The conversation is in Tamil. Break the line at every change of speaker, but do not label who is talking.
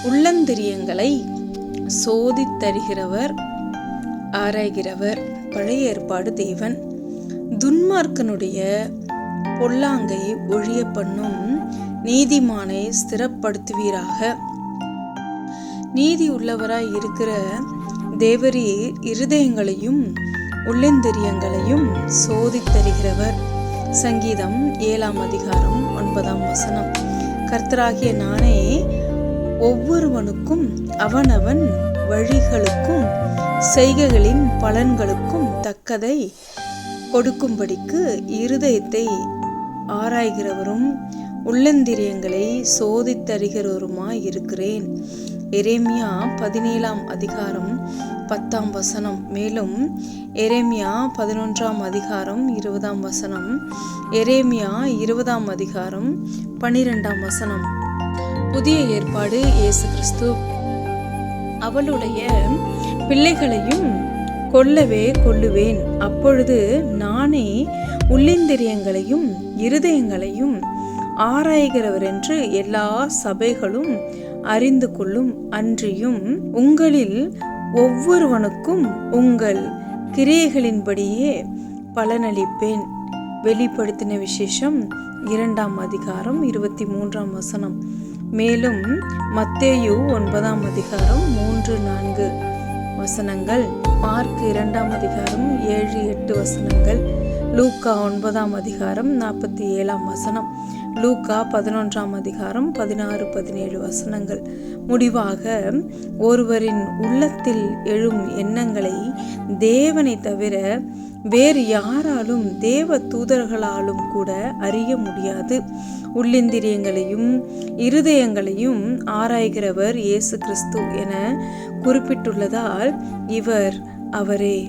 உள்ளந்திரியங்களை சோதித்தருகிறவர், ஆராய்கிறவர். பழைய ஏற்பாடு தேவன். துன்மார்க்கனுடைய பொல்லாங்கை ஒழிய பண்ணும் நீதிமானை ஸ்திரப்படுத்துவீராக. நீதி உள்ளவராய் இருக்கிற தேவரீர் இருதயங்களையும் உள்ளந்திரியங்களையும் சோதித்தருகிறவர். சங்கீதம் 7ஆம் அதிகாரம் 9ஆம் வசனம். கர்த்தராகிய நானே ஒவ்வொருவனுக்கும் அவனவன் வழிகளுக்கும் செய்கைகளின் பலன்களுக்கும் தக்கதை கொடுக்கும்படிக்கு இருதயத்தை ஆராய்கிறவரும் உள்ளந்திரியங்களை சோதித்தறிகிறவருமாய் இருக்கிறேன். எரேமியா 17ஆம் அதிகாரம் 10ஆம் வசனம். மேலும் எரேமியா 11ஆம் அதிகாரம் 20ஆம் வசனம், எரேமியா 20ஆம் அதிகாரம் 12ஆம் வசனம். புதிய ஏற்பாடு இயேசு கிறிஸ்து. அவளுடைய பிள்ளைகளையும் கொல்லவே கொல்லுவேன், அப்பொழுது நானே உள்ளிந்திரியங்களையும் இருதயங்களையும் ஆராய்கிறவர் என்று எல்லா சபைகளும் அறிந்து கொள்ளும். அன்றியும் உங்களில் ஒவ்வொருவனுக்கும் உங்கள் கிரியைகளின்படியே பலனளிப்பேன். வெளிப்படுத்தின விசேஷம் 2ஆம் அதிகாரம் 23ஆம் வசனம். மேலும் மத்தேயு 9ஆம் அதிகாரம் 3-4 வசனங்கள், மார்க் 2ஆம் அதிகாரம் 7-8 வசனங்கள், லூக்கா 9ஆம் அதிகாரம் 47ஆம் வசனம், லூக்கா 11ஆம் அதிகாரம் 16-17 வசனங்கள். முடிவாக ஒருவரின் உள்ளத்தில் எழும் எண்ணங்களை தேவனை தவிர வேறு யாராலும் தேவ தூதர்களாலும் கூட அறிய முடியாது. உள்ளிந்திரியங்களையும் இருதயங்களையும் ஆராய்கிறவர் இயேசு கிறிஸ்து என குறிப்பிட்டுள்ளதால் இவர் அவரே.